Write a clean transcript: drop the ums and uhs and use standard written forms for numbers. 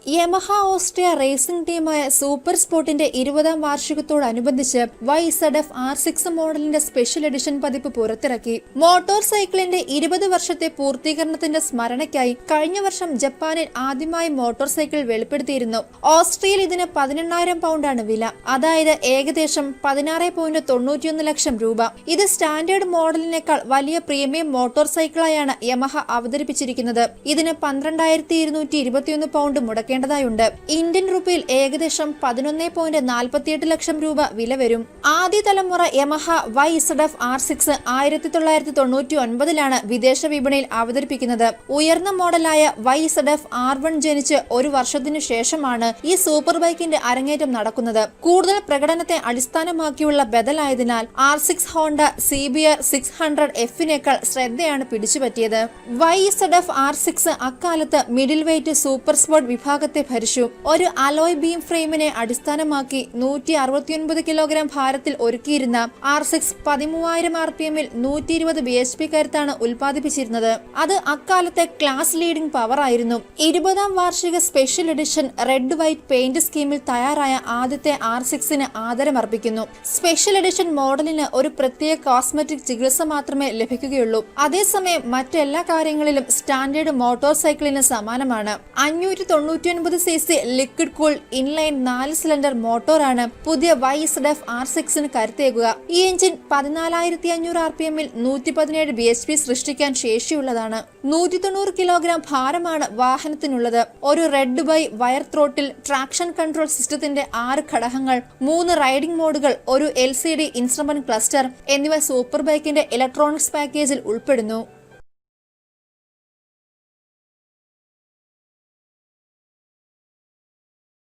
Yamaha Austria racing ടീമായ super സ്പോർട്ടിന്റെ 20ാം വാർഷികത്തോടനുബന്ധിച്ച് YZF-R6 മോഡലിന്റെ സ്പെഷ്യൽ എഡിഷൻ പതിപ്പ് പുറത്തിറക്കി. മോട്ടോർ സൈക്കിളിന്റെ 20 വർഷത്തെ പൂർത്തീകരണത്തിന്റെ സ്മരണയ്ക്കായി കഴിഞ്ഞ വർഷം ജപ്പാനിൽ ആദ്യമായി മോട്ടോർ സൈക്കിൾ വെളിപ്പെടുത്തിയിരുന്നു. ഓസ്ട്രിയയിൽ ഇതിന് 18,000 പൗണ്ടാണ് വില, അതായത് ഏകദേശം 16.91 ലക്ഷം രൂപ. ഇത് സ്റ്റാൻഡേർഡ് മോഡലിനേക്കാൾ വലിയ പ്രീമിയം മോട്ടോർ സൈക്കിളായാണ് യമഹ അവതരിപ്പിച്ചിരിക്കുന്നത്. ഇതിന് 12,221 പൗണ്ട് മുടക്കി ഇന്ത്യൻ റുപ്പിയിൽ ഏകദേശം 11.48 ലക്ഷം രൂപ വില വരും. ആദ്യ തലമുറ യമഹ YZF-R6 1999 വിദേശ വിപണിയിൽ അവതരിപ്പിക്കുന്നത്. ഉയർന്ന മോഡലായ YZF-R1 ജനിച്ച് ഒരു വർഷത്തിനു ശേഷമാണ് ഈ സൂപ്പർ ബൈക്കിന്റെ അരങ്ങേറ്റം നടക്കുന്നത്. കൂടുതൽ പ്രകടനത്തെ അടിസ്ഥാനമാക്കിയുള്ള ബദലായതിനാൽ R6 ഹോണ്ട CBR 600F-നേക്കാൾ ശ്രദ്ധയാണ് പിടിച്ചുപറ്റിയത്. YZF-R6 അക്കാലത്ത് മിഡിൽ വെയ്റ്റ് സൂപ്പർ സ്പോർട്ട് വിഭാഗത്തെ ഭരിച്ചു. ഒരു അലോയ് ബീം ഫ്രെയിമിനെ അടിസ്ഥാനമാക്കി 169 കിലോഗ്രാം ഭാരത്തിൽ ഒരുക്കിയിരുന്ന R6 13,000 RPM-ൽ 120 bhp കരുത്താണ് ഉൽപ്പാദിപ്പിച്ചിരുന്നത്. അത് അക്കാലത്തെ ക്ലാസ് ലീഡിംഗ് പവർ ആയിരുന്നു. 20ാം വാർഷിക special edition red white paint സ്കീമിൽ തയ്യാറായ ആദ്യത്തെ R6-ന് ആദരമർപ്പിക്കുന്നു. സ്പെഷ്യൽ എഡിഷൻ മോഡലിന് ഒരു പ്രത്യേക കോസ്മെറ്റിക് ചികിത്സ മാത്രമേ ലഭിക്കുകയുള്ളൂ. അതേസമയം മറ്റെല്ലാ കാര്യങ്ങളിലും സ്റ്റാൻഡേർഡ് മോട്ടോർ സൈക്കിളിന് സമാനമാണ്. 599cc liquid cool inline 4 cylinder മോട്ടോറാണ് പുതിയ YZF-R6-ന് കരുത്തേകുക. ഈ എഞ്ചിൻ 14,500 RPM-ൽ 117 bhp സൃഷ്ടിക്കാൻ ശേഷിയുള്ളതാണ്. 190 കിലോഗ്രാം ഭാരമാണ് വാഹനത്തിനുള്ളത്. ഒരു ride by wire throttle, traction control സിസ്റ്റത്തിന്റെ 6 ഘടകങ്ങൾ, 3 റൈഡിംഗ് മോഡുകൾ, ഒരു LCD ഇൻസ്ട്രുമെന്റ് ക്ലസ്റ്റർ എന്നിവ സൂപ്പർ ബൈക്കിന്റെ ഇലക്ട്രോണിക്സ് പാക്കേജിൽ ഉൾപ്പെടുന്നു.